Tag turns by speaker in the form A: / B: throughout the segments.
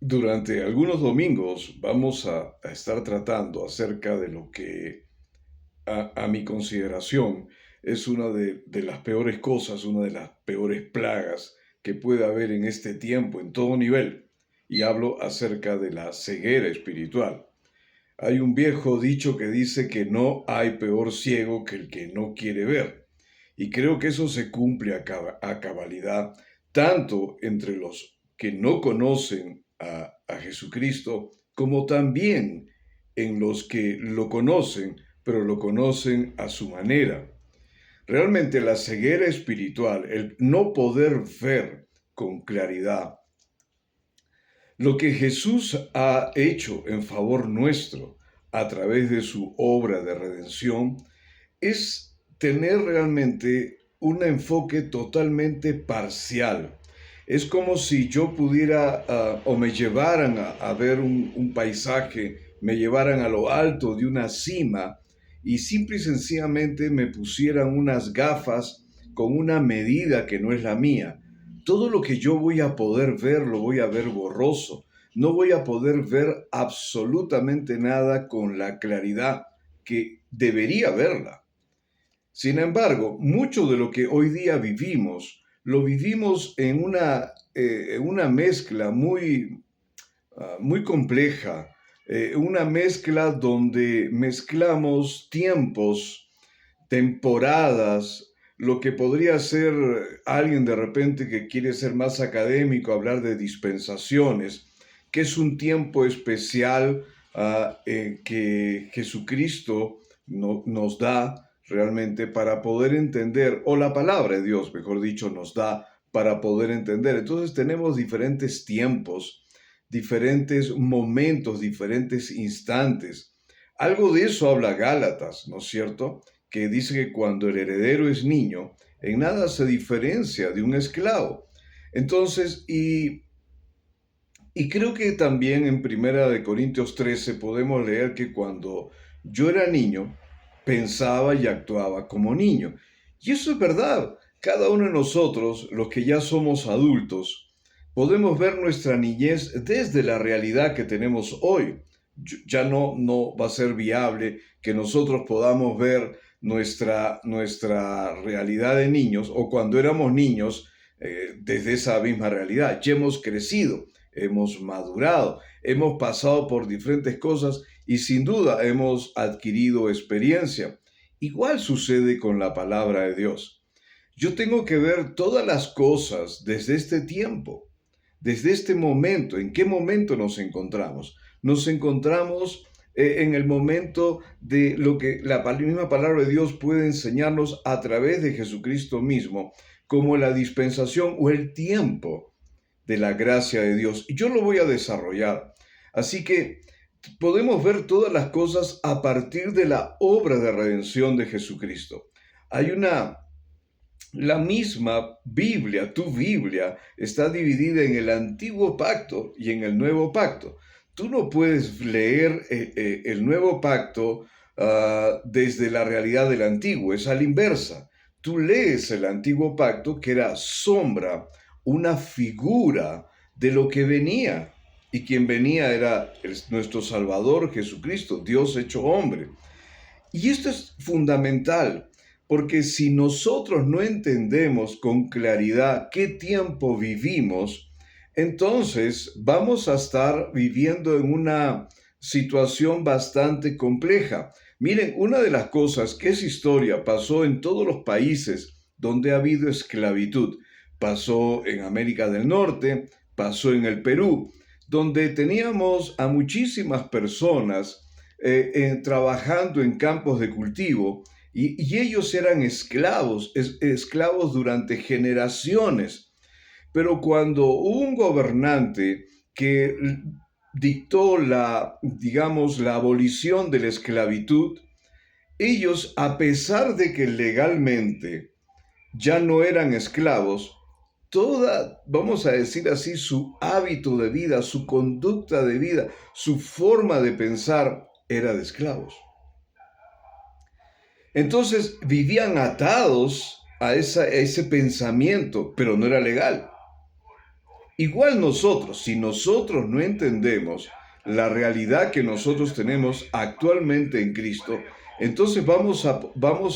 A: Durante algunos domingos vamos a estar tratando acerca de lo que a mi consideración es una de las peores cosas, una de las peores plagas que puede haber en este tiempo, en todo nivel. Y hablo acerca de la ceguera espiritual. Hay un viejo dicho que dice que no hay peor ciego que el que no quiere ver. Y creo que eso se cumple a cabalidad, tanto entre los que no conocen a Jesucristo, como también en los que lo conocen, pero lo conocen a su manera. Realmente la ceguera espiritual, el no poder ver con claridad, lo que Jesús ha hecho en favor nuestro a través de su obra de redención es tener realmente un enfoque totalmente parcial. Es como si yo pudiera o me llevaran a ver un paisaje, me llevaran a lo alto de una cima y simple y sencillamente me pusieran unas gafas con una medida que no es la mía. Todo lo que yo voy a poder ver lo voy a ver borroso. No voy a poder ver absolutamente nada con la claridad que debería verla. Sin embargo, mucho de lo que hoy día vivimos, lo vivimos en una mezcla muy compleja, una mezcla donde mezclamos tiempos, temporadas, lo que podría ser alguien de repente que quiere ser más académico, hablar de dispensaciones, que es un tiempo especial que Jesucristo nos da realmente para poder entender, o la palabra de Dios, mejor dicho, nos da para poder entender. Entonces tenemos diferentes tiempos, diferentes momentos, diferentes instantes. Algo de eso habla Gálatas, ¿no es cierto? Que dice que cuando el heredero es niño, en nada se diferencia de un esclavo. Entonces, y creo que también en Primera de Corintios 13 podemos leer que cuando yo era niño, pensaba y actuaba como niño. Y eso es verdad. Cada uno de nosotros, los que ya somos adultos, podemos ver nuestra niñez desde la realidad que tenemos hoy. Ya no va a ser viable que nosotros podamos ver nuestra realidad de niños o cuando éramos niños desde esa misma realidad. Ya hemos crecido, hemos madurado, hemos pasado por diferentes cosas y sin duda hemos adquirido experiencia. Igual sucede con la palabra de Dios. Yo tengo que ver todas las cosas desde este tiempo, desde este momento. ¿En qué momento nos encontramos? Nos encontramos en el momento de lo que la misma palabra de Dios puede enseñarnos a través de Jesucristo mismo, como la dispensación o el tiempo de la gracia de Dios. Y yo lo voy a desarrollar. Así que podemos ver todas las cosas a partir de la obra de redención de Jesucristo. Hay la misma Biblia, tu Biblia, está dividida en el antiguo pacto y en el nuevo pacto. Tú no puedes leer el nuevo pacto desde la realidad del antiguo, es a la inversa. Tú lees el antiguo pacto que era sombra, una figura de lo que venía. Y quien venía era nuestro Salvador Jesucristo, Dios hecho hombre. Y esto es fundamental, porque si nosotros no entendemos con claridad qué tiempo vivimos, entonces vamos a estar viviendo en una situación bastante compleja. Miren, una de las cosas que es historia pasó en todos los países donde ha habido esclavitud. Pasó en América del Norte, pasó en el Perú, donde teníamos a muchísimas personas trabajando en campos de cultivo y ellos eran esclavos durante generaciones. Pero cuando hubo un gobernante que dictó digamos, la abolición de la esclavitud, ellos, a pesar de que legalmente ya no eran esclavos, vamos a decir así, su hábito de vida, su conducta de vida, su forma de pensar era de esclavos. Entonces vivían atados a ese pensamiento, pero no era legal. Igual nosotros, si nosotros no entendemos la realidad que nosotros tenemos actualmente en Cristo, entonces vamos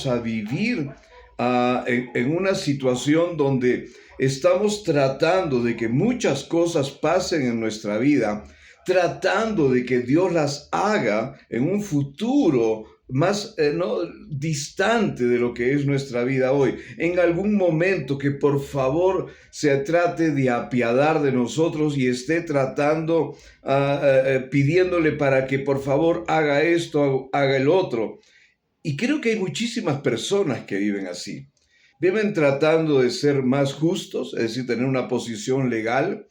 A: a vivir en una situación donde estamos tratando de que muchas cosas pasen en nuestra vida, tratando de que Dios las haga en un futuro más no, distante de lo que es nuestra vida hoy. En algún momento que por favor se trate de apiadar de nosotros y esté tratando, pidiéndole para que por favor haga esto, haga el otro. Y creo que hay muchísimas personas que viven así. Viven tratando de ser más justos, es decir, tener una posición legal.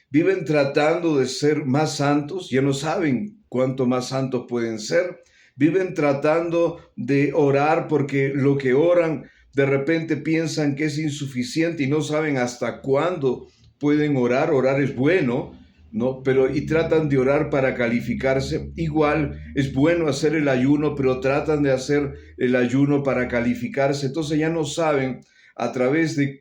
A: Viven tratando de ser más santos, ya no saben cuánto más santos pueden ser. Viven tratando de orar porque lo que oran de repente piensan que es insuficiente y no saben hasta cuándo pueden orar. Orar es bueno, ¿no? Pero y tratan de orar para calificarse. Igual es bueno hacer el ayuno, pero tratan de hacer el ayuno para calificarse. Entonces ya no saben a través de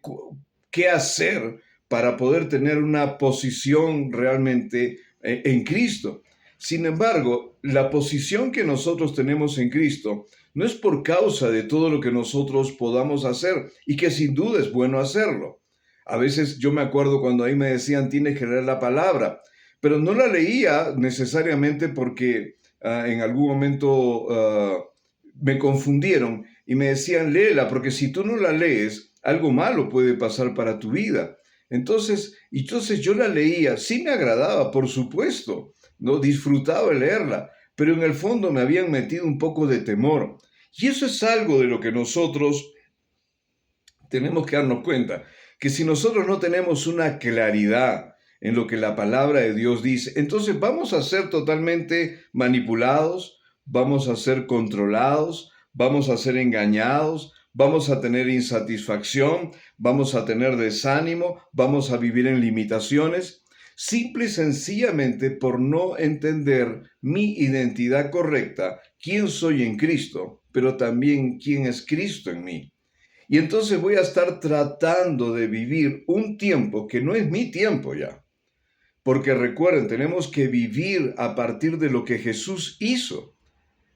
A: qué hacer para poder tener una posición realmente en Cristo. Sin embargo, la posición que nosotros tenemos en Cristo no es por causa de todo lo que nosotros podamos hacer y que sin duda es bueno hacerlo. A veces yo me acuerdo cuando ahí me decían tienes que leer la palabra, pero no la leía necesariamente porque en algún momento me confundieron y me decían léela porque si tú no la lees, algo malo puede pasar para tu vida. Entonces yo la leía, sí me agradaba, por supuesto, no disfrutaba de leerla, pero en el fondo me habían metido un poco de temor. Y eso es algo de lo que nosotros tenemos que darnos cuenta, que si nosotros no tenemos una claridad en lo que la palabra de Dios dice, entonces vamos a ser totalmente manipulados, vamos a ser controlados, vamos a ser engañados, vamos a tener insatisfacción, vamos a tener desánimo, vamos a vivir en limitaciones, simple y sencillamente por no entender mi identidad correcta, quién soy en Cristo, pero también quién es Cristo en mí. Y entonces voy a estar tratando de vivir un tiempo que no es mi tiempo ya. Porque recuerden, tenemos que vivir a partir de lo que Jesús hizo.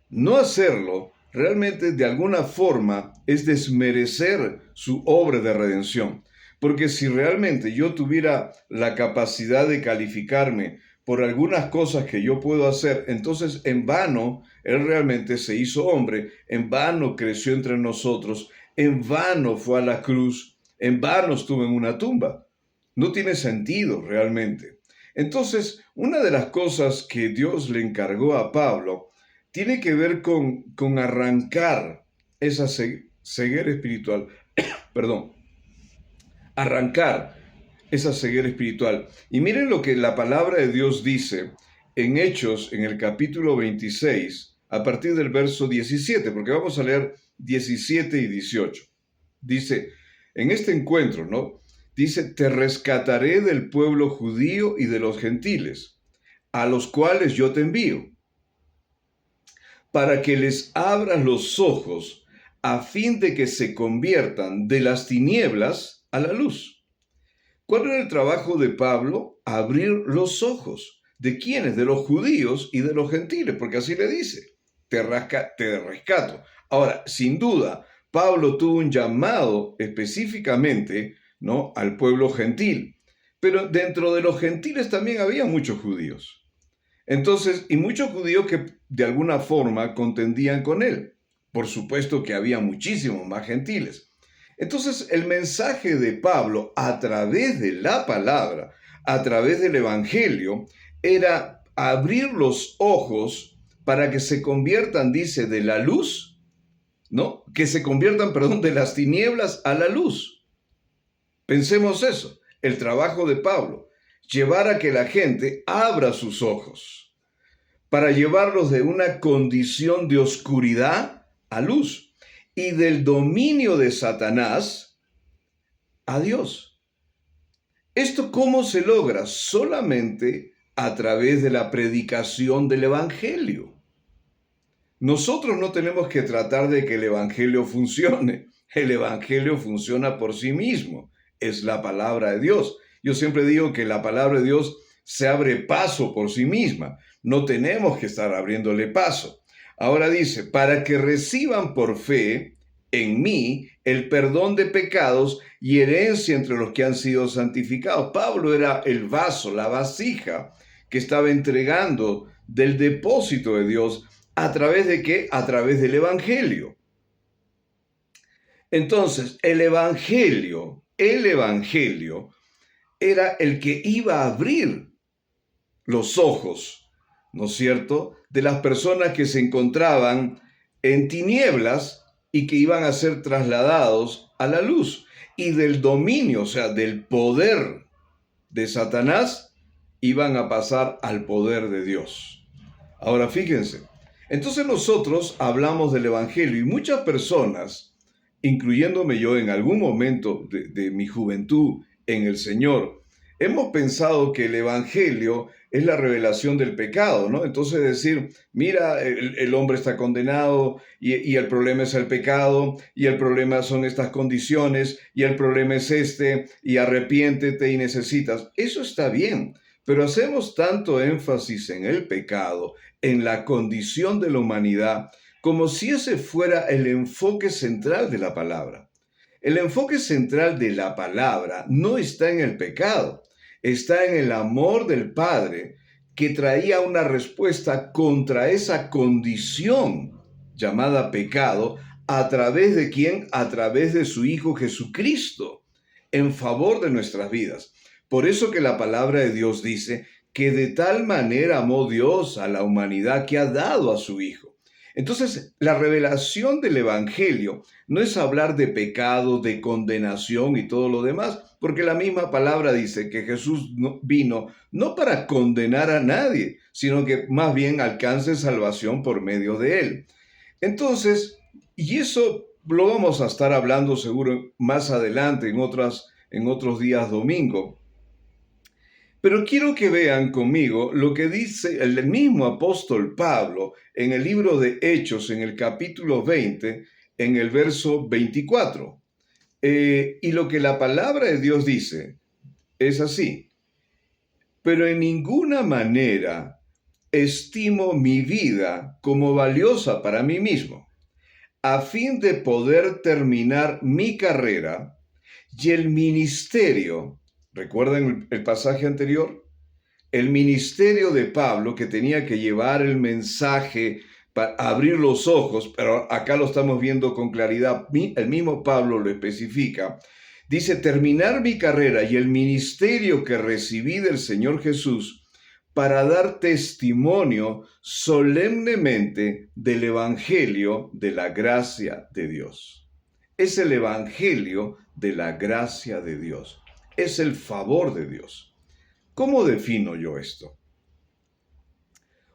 A: No hacerlo realmente de alguna forma es desmerecer su obra de redención. Porque si realmente yo tuviera la capacidad de calificarme por algunas cosas que yo puedo hacer, entonces en vano Él realmente se hizo hombre, en vano creció entre nosotros, en vano fue a la cruz, en vano estuvo en una tumba. No tiene sentido realmente. Entonces, una de las cosas que Dios le encargó a Pablo tiene que ver con arrancar esa ceguera espiritual, perdón, arrancar esa ceguera espiritual. Y miren lo que la palabra de Dios dice en Hechos, en el capítulo 26, a partir del verso 17, porque vamos a leer 17 y 18. Dice, en este encuentro, ¿no? Dice, te rescataré del pueblo judío y de los gentiles, a los cuales yo te envío, para que les abras los ojos, a fin de que se conviertan de las tinieblas a la luz. ¿Cuál era el trabajo de Pablo? Abrir los ojos. ¿De quiénes? De los judíos y de los gentiles, porque así le dice, te rescato. Ahora, sin duda, Pablo tuvo un llamado específicamente, ¿no?, al pueblo gentil, pero dentro de los gentiles también había muchos judíos. Entonces, y muchos judíos que de alguna forma contendían con él. Por supuesto que había muchísimos más gentiles. Entonces, el mensaje de Pablo a través de la palabra, a través del evangelio, era abrir los ojos para que se conviertan, dice, de la luz, ¿no? Que se conviertan, perdón, de las tinieblas a la luz. Pensemos eso, el trabajo de Pablo, llevar a que la gente abra sus ojos, para llevarlos de una condición de oscuridad a luz y del dominio de Satanás a Dios. ¿Esto cómo se logra? Solamente a través de la predicación del Evangelio. Nosotros no tenemos que tratar de que el Evangelio funcione. El Evangelio funciona por sí mismo. Es la palabra de Dios. Yo siempre digo que la palabra de Dios se abre paso por sí misma. No tenemos que estar abriéndole paso. Ahora dice, para que reciban por fe en mí el perdón de pecados y herencia entre los que han sido santificados. Pablo era el vaso, la vasija que estaba entregando del depósito de Dios. ¿A través de qué? A través del Evangelio. Entonces, el Evangelio era el que iba a abrir los ojos, ¿no es cierto?, de las personas que se encontraban en tinieblas y que iban a ser trasladados a la luz. Y del dominio, o sea, del poder de Satanás, iban a pasar al poder de Dios. Ahora fíjense, entonces nosotros hablamos del Evangelio y muchas personas, incluyéndome yo en algún momento de mi juventud en el Señor, hemos pensado que el Evangelio es la revelación del pecado, ¿no? Entonces decir, mira, el hombre está condenado y el problema es el pecado y el problema son estas condiciones y el problema es este y arrepiéntete y necesitas. Eso está bien, pero hacemos tanto énfasis en el pecado, en la condición de la humanidad, como si ese fuera el enfoque central de la palabra. El enfoque central de la palabra no está en el pecado, está en el amor del Padre que traía una respuesta contra esa condición llamada pecado. ¿A través de quién? A través de su Hijo Jesucristo, en favor de nuestras vidas. Por eso que la palabra de Dios dice que de tal manera amó Dios a la humanidad que ha dado a su Hijo. Entonces, la revelación del Evangelio no es hablar de pecado, de condenación y todo lo demás, porque la misma palabra dice que Jesús vino no para condenar a nadie, sino que más bien alcance salvación por medio de él. Entonces, y eso lo vamos a estar hablando seguro más adelante en otros días domingo. Pero quiero que vean conmigo lo que dice el mismo apóstol Pablo en el libro de Hechos, en el capítulo 20, en el verso 24. Y lo que la palabra de Dios dice es así. Pero en ninguna manera estimo mi vida como valiosa para mí mismo, a fin de poder terminar mi carrera y el ministerio. ¿Recuerdan el pasaje anterior? El ministerio de Pablo, que tenía que llevar el mensaje para abrir los ojos, pero acá lo estamos viendo con claridad, el mismo Pablo lo especifica, dice, terminar mi carrera y el ministerio que recibí del Señor Jesús para dar testimonio solemnemente del Evangelio de la gracia de Dios. Es el Evangelio de la gracia de Dios. Es el favor de Dios. ¿Cómo defino yo esto?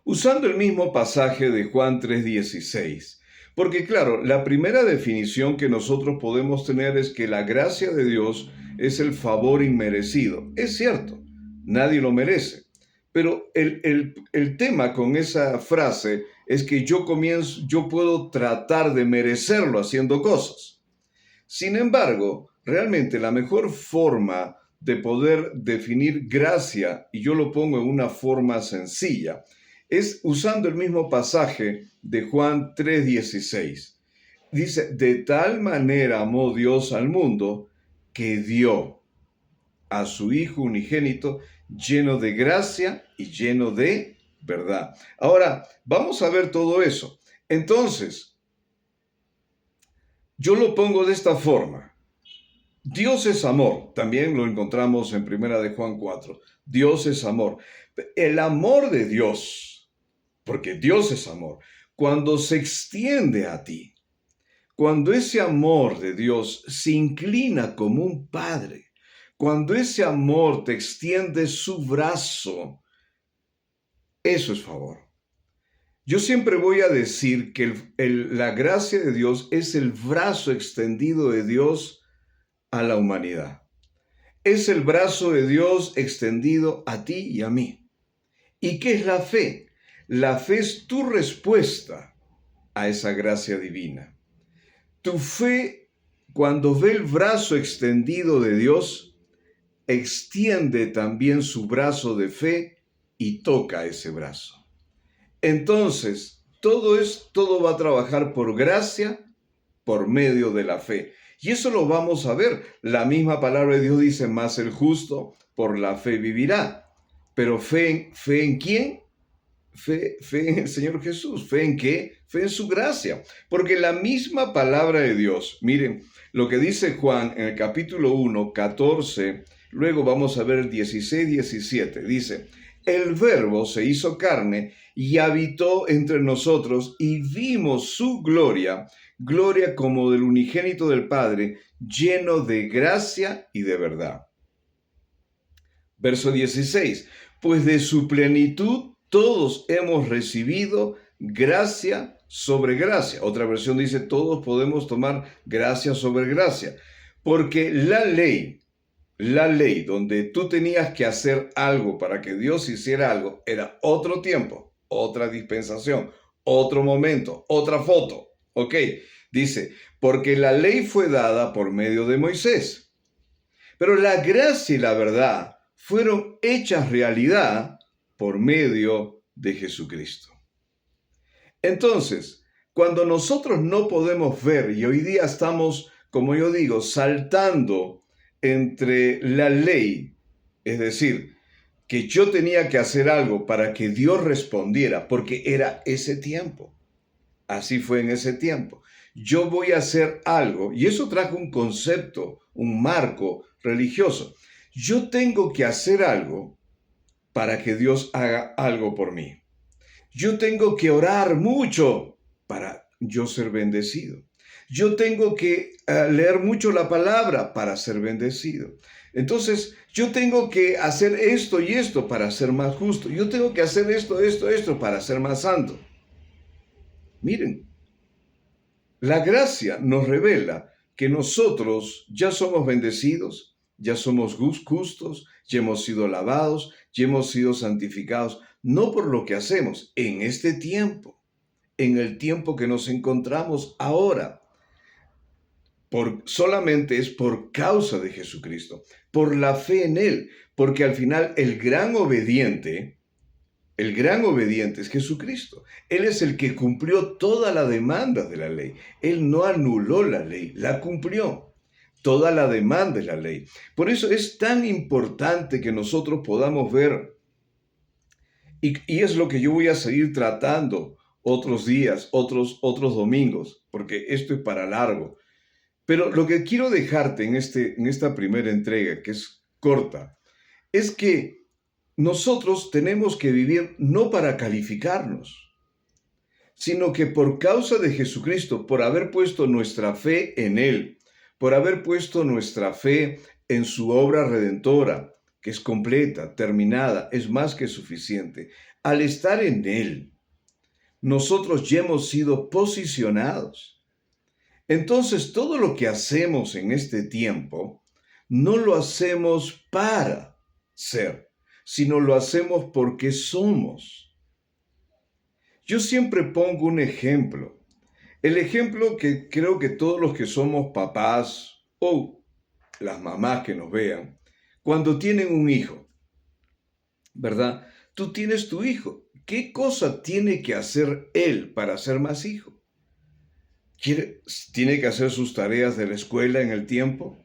A: Usando el mismo pasaje de Juan 3:16, porque claro, la primera definición que nosotros podemos tener es que la gracia de Dios es el favor inmerecido. Es cierto, nadie lo merece, pero el tema con esa frase es que yo puedo tratar de merecerlo haciendo cosas. Sin embargo, realmente la mejor forma de poder definir gracia, y yo lo pongo en una forma sencilla, es usando el mismo pasaje de Juan 3:16. Dice, de tal manera amó Dios al mundo que dio a su Hijo unigénito lleno de gracia y lleno de verdad. Ahora, vamos a ver todo eso. Entonces, yo lo pongo de esta forma. Dios es amor. También lo encontramos en 1 de Juan 4. Dios es amor. El amor de Dios, porque Dios es amor, cuando se extiende a ti, cuando ese amor de Dios se inclina como un padre, cuando ese amor te extiende su brazo, eso es favor. Yo siempre voy a decir que la gracia de Dios es el brazo extendido de Dios a la humanidad. Es el brazo de Dios extendido a ti y a mí. ¿Y qué es la fe? La fe es tu respuesta a esa gracia divina. Tu fe, cuando ve el brazo extendido de Dios, extiende también su brazo de fe y toca ese brazo. Entonces, todo va a trabajar por gracia, por medio de la fe. Y eso lo vamos a ver. La misma palabra de Dios dice, más el justo por la fe vivirá. Pero ¿fe en quién? Fe en el Señor Jesús. ¿Fe en qué? Fe en su gracia. Porque la misma palabra de Dios, miren, lo que dice Juan en el capítulo 1, 14, luego vamos a ver el 16, 17, dice, el Verbo se hizo carne y habitó entre nosotros y vimos su gloria, gloria como del unigénito del Padre, lleno de gracia y de verdad. Verso 16, pues de su plenitud todos hemos recibido gracia sobre gracia. Otra versión dice, todos podemos tomar gracia sobre gracia. Porque la ley donde tú tenías que hacer algo para que Dios hiciera algo, era otro tiempo, otra dispensación, otro momento, otra foto. Ok, dice, porque la ley fue dada por medio de Moisés. Pero la gracia y la verdad fueron hechas realidad por medio de Jesucristo. Entonces, cuando nosotros no podemos ver, y hoy día estamos, como yo digo, saltando entre la ley, es decir, que yo tenía que hacer algo para que Dios respondiera, porque era ese tiempo. Así fue en ese tiempo. Yo voy a hacer algo, y eso trajo un concepto, un marco religioso. Yo tengo que hacer algo para que Dios haga algo por mí. Yo tengo que orar mucho para yo ser bendecido. Yo tengo que leer mucho la palabra para ser bendecido. Entonces, yo tengo que hacer esto y esto para ser más justo. Yo tengo que hacer esto para ser más santo. Miren, la gracia nos revela que nosotros ya somos bendecidos, ya somos justos, ya hemos sido lavados, ya hemos sido santificados, no por lo que hacemos en este tiempo, en el tiempo que nos encontramos ahora. Solamente es por causa de Jesucristo, por la fe en Él, porque al final el gran obediente es Jesucristo. Él es el que cumplió toda la demanda de la ley. Él no anuló la ley, la cumplió. Toda la demanda de la ley. Por eso es tan importante que nosotros podamos ver, y es lo que yo voy a seguir tratando otros días, otros domingos, porque esto es para largo. Pero lo que quiero dejarte en esta primera entrega, que es corta, es que nosotros tenemos que vivir no para calificarnos, sino que por causa de Jesucristo, por haber puesto nuestra fe en Él, por haber puesto nuestra fe en su obra redentora, que es completa, terminada, es más que suficiente, al estar en Él, nosotros ya hemos sido posicionados. Entonces, todo lo que hacemos en este tiempo, no lo hacemos para ser, sino lo hacemos porque somos. Yo siempre pongo un ejemplo. El ejemplo que creo que todos los que somos papás o las mamás que nos vean, cuando tienen un hijo, ¿verdad? Tú tienes tu hijo. ¿Qué cosa tiene que hacer él para ser más hijo? ¿Tiene que hacer sus tareas de la escuela en el tiempo?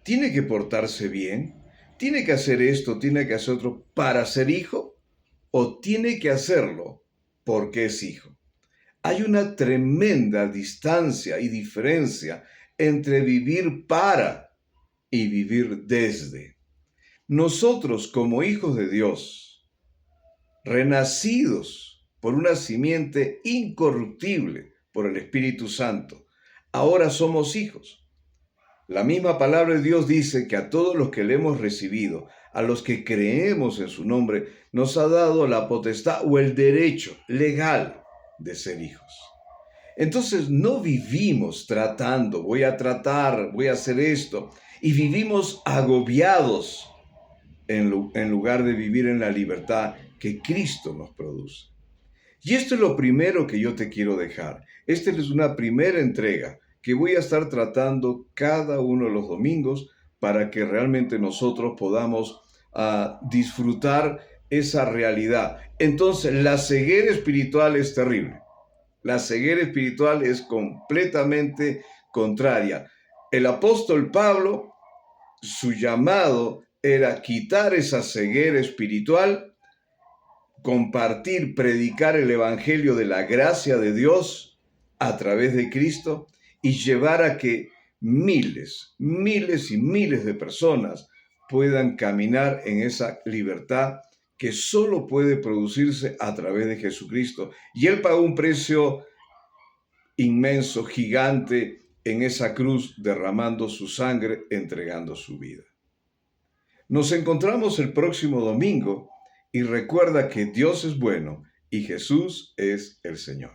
A: ¿Tiene que portarse bien? ¿Tiene que hacer esto? ¿Tiene que hacer otro para ser hijo? ¿O tiene que hacerlo porque es hijo? Hay una tremenda distancia y diferencia entre vivir para y vivir desde. Nosotros como hijos de Dios, renacidos por una simiente incorruptible, por el Espíritu Santo, ahora somos hijos. La misma palabra de Dios dice que a todos los que le hemos recibido, a los que creemos en su nombre, nos ha dado la potestad o el derecho legal de ser hijos. Entonces no vivimos tratando, voy a hacer esto, y vivimos agobiados en lugar de vivir en la libertad que Cristo nos produce. Y esto es lo primero que yo te quiero dejar. Esta es una primera entrega que voy a estar tratando cada uno de los domingos para que realmente nosotros podamos disfrutar esa realidad. Entonces, la ceguera espiritual es terrible. La ceguera espiritual es completamente contraria. El apóstol Pablo, su llamado era quitar esa ceguera espiritual, compartir, predicar el evangelio de la gracia de Dios a través de Cristo y llevar a que miles, miles y miles de personas puedan caminar en esa libertad que solo puede producirse a través de Jesucristo. Y Él pagó un precio inmenso, gigante, en esa cruz, derramando su sangre, entregando su vida. Nos encontramos el próximo domingo y recuerda que Dios es bueno y Jesús es el Señor.